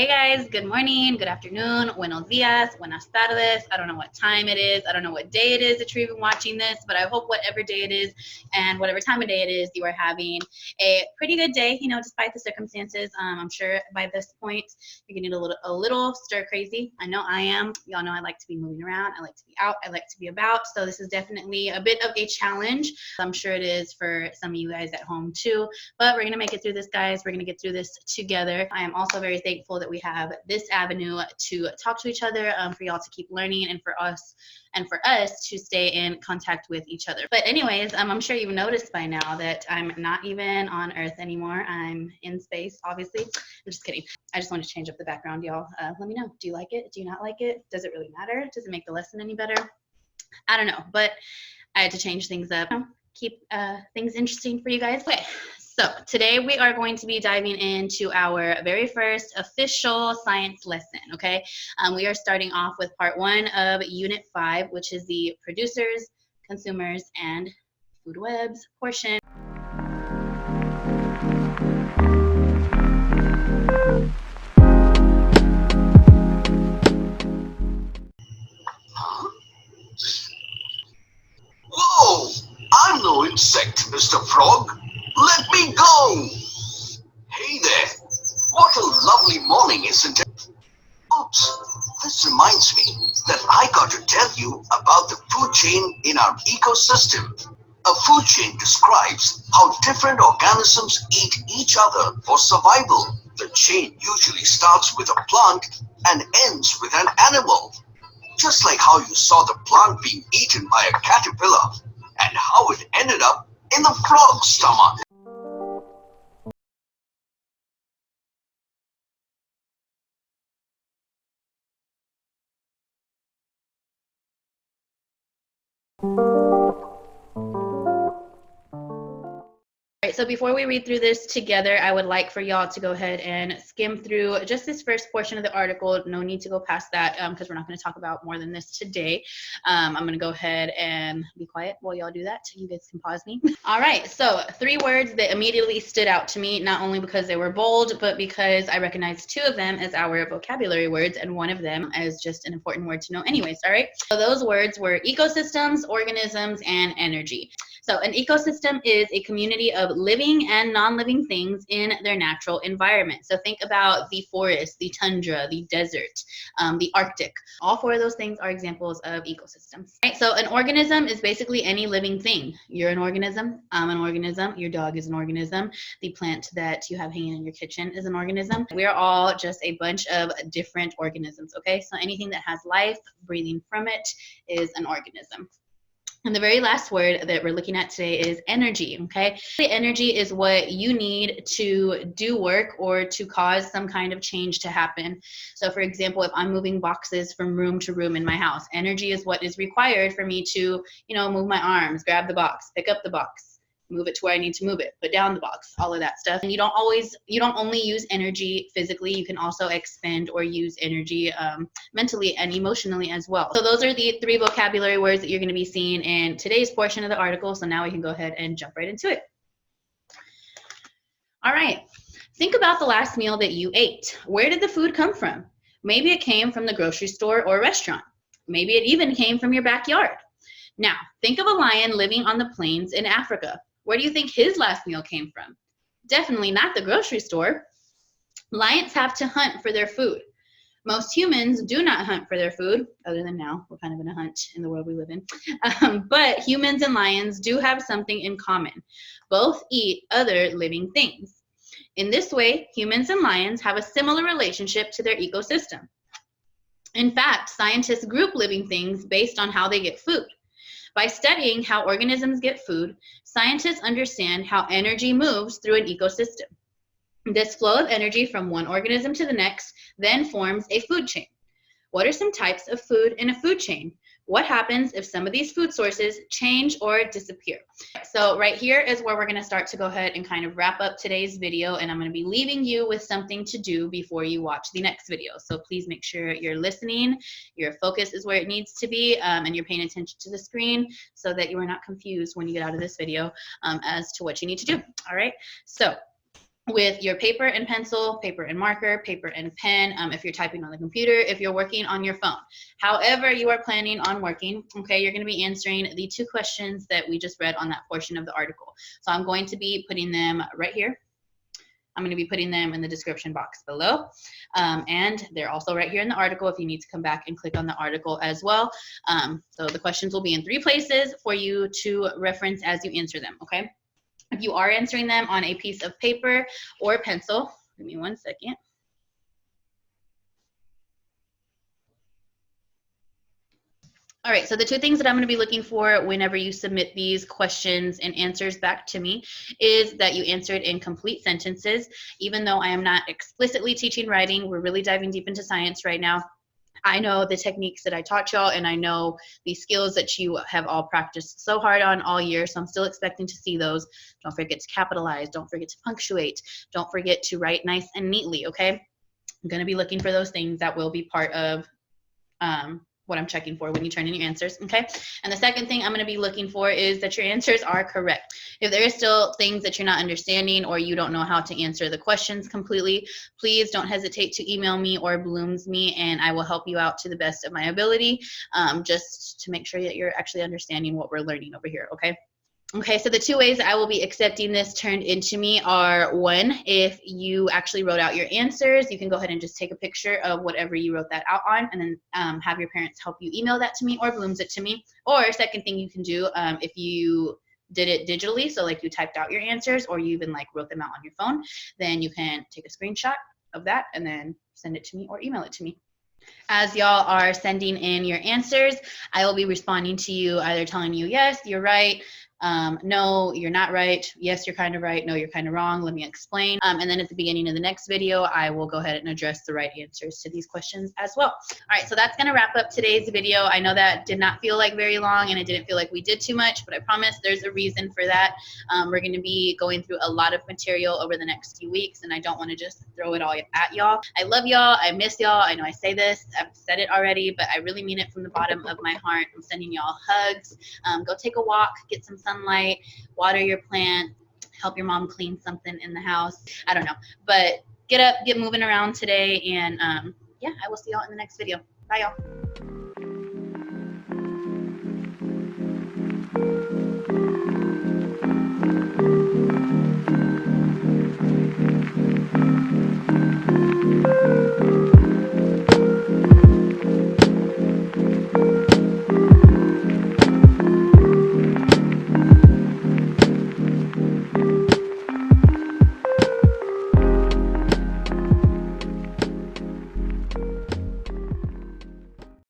Hey guys, good morning, good afternoon, buenos dias, buenas tardes. I don't know what time it is. I don't know what day it is that you're even watching this, but I hope whatever day it is and whatever time of day it is, you are having a pretty good day, despite the circumstances. I'm sure by this point you're getting a little stir crazy. I know I am. Y'all know I like to be moving around. I like to be out. I like to be about. So this is definitely a bit of a challenge. I'm sure it is for some of you guys at home too, but we're going to make it through this, guys. We're going to get through this together. I am also very thankful that we have this avenue to talk to each other, for y'all to keep learning, and for us to stay in contact with each other. But anyways, I'm sure you've noticed by now that I'm not even on Earth anymore. I'm in space, obviously. I'm just kidding. I just want to change up the background, y'all. Let me know. Do you like it? Do you not like it? Does it really matter? Does it make the lesson any better? I don't know, but I had to change things up. Keep things interesting for you guys. Okay. So today we are going to be diving into our very first official science lesson, okay? We are starting off with part 1 of Unit 5, which is the producers, consumers, and food webs portion. Whoa! I'm no insect, Mr. Frog. Let me go! Hey there! What a lovely morning, isn't it? Oops, this reminds me that I got to tell you about the food chain in our ecosystem. A food chain describes how different organisms eat each other for survival. The chain usually starts with a plant and ends with an animal. Just like how you saw the plant being eaten by a caterpillar and how it ended up in the frog's stomach. All right, so before we read through this together, I would like for y'all to go ahead and skim through just this first portion of the article. No need to go past that because we're not going to talk about more than this today. I'm going to go ahead and be quiet while y'all do that. You guys can pause me. All right, so 3 words that immediately stood out to me, not only because they were bold, but because I recognized 2 of them as our vocabulary words and 1 of them as just an important word to know anyways, all right? So those words were ecosystems, organisms, and energy. So an ecosystem is a community of living and non-living things in their natural environment. So think about the forest, the tundra, the desert, the Arctic. All 4 of those things are examples of ecosystems. Right? So an organism is basically any living thing. You're an organism, I'm an organism, your dog is an organism, the plant that you have hanging in your kitchen is an organism. We are all just a bunch of different organisms, okay? So anything that has life breathing from it is an organism. And the very last word that we're looking at today is energy, okay? Energy is what you need to do work or to cause some kind of change to happen. So for example, if I'm moving boxes from room to room in my house, energy is what is required for me to, move my arms, grab the box, pick up the box, move it to where I need to move it, put down the box, all of that stuff. And you don't only use energy physically, you can also expend or use energy mentally and emotionally as well. So those are the 3 vocabulary words that you're going to be seeing in today's portion of the article. So now we can go ahead and jump right into it. All right, think about the last meal that you ate. Where did the food come from? Maybe it came from the grocery store or restaurant. Maybe it even came from your backyard. Now, think of a lion living on the plains in Africa. Where do you think his last meal came from? Definitely not the grocery store. Lions have to hunt for their food. Most humans do not hunt for their food, other than now. We're kind of in a hunt in the world we live in. But humans and lions do have something in common. Both eat other living things. In this way, humans and lions have a similar relationship to their ecosystem. In fact, scientists group living things based on how they get food. By studying how organisms get food, scientists understand how energy moves through an ecosystem. This flow of energy from one organism to the next then forms a food chain. What are some types of food in a food chain? What happens if some of these food sources change or disappear? So right here is where we're going to start to go ahead and kind of wrap up today's video, and I'm going to be leaving you with something to do before you watch the next video. So please make sure you're listening, your focus is where it needs to be, and you're paying attention to the screen so that you are not confused when you get out of this video as to what you need to do. All right, so with your paper and pencil, paper and marker, paper and pen, if you're typing on the computer, if you're working on your phone. However you are planning on working, okay, you're going to be answering the 2 questions that we just read on that portion of the article. So I'm going to be putting them right here. I'm going to be putting them in the description box below. And they're also right here in the article if you need to come back and click on the article as well. So the questions will be in 3 places for you to reference as you answer them, okay? If you are answering them on a piece of paper or pencil, give me 1 second. All right, so the 2 things that I'm going to be looking for whenever you submit these questions and answers back to me is that you answer it in complete sentences. Even though I am not explicitly teaching writing, we're really diving deep into science right now. I know the techniques that I taught y'all, and I know the skills that you have all practiced so hard on all year, so I'm still expecting to see those. Don't forget to capitalize. Don't forget to punctuate. Don't forget to write nice and neatly, okay? I'm going to be looking for those things that will be part of what I'm checking for when you turn in your answers, okay? And the second thing I'm going to be looking for is that your answers are correct. If there are still things that you're not understanding or you don't know how to answer the questions completely, please don't hesitate to email me or Blooms me, and I will help you out to the best of my ability, just to make sure that you're actually understanding what we're learning over here, okay? Okay, so the 2 ways I will be accepting this turned into me are, 1, if you actually wrote out your answers, you can go ahead and just take a picture of whatever you wrote that out on, and then have your parents help you email that to me or Blooms it to me. Or second thing you can do, if you did it digitally, so like you typed out your answers or you even like wrote them out on your phone, then you can take a screenshot of that and then send it to me or email it to me. As y'all are sending in your answers, I will be responding to you either telling you, yes, you're right, no, you're not right, yes, you're kind of right, no, you're kind of wrong, let me explain. And then at the beginning of the next video, I will go ahead and address the right answers to these questions as well. All right, so that's gonna wrap up today's video. I know that did not feel like very long and it didn't feel like we did too much, but I promise there's a reason for that. We're gonna be going through a lot of material over the next few weeks, and I don't wanna just throw it all at y'all. I love y'all, I miss y'all, I know I say this, I've said it already, but I really mean it from the bottom of my heart. I'm sending y'all hugs. Go take a walk, get some sunlight, water your plant, help your mom clean something in the house. I don't know, but get up, get moving around today, and yeah, I will see y'all in the next video. Bye, y'all.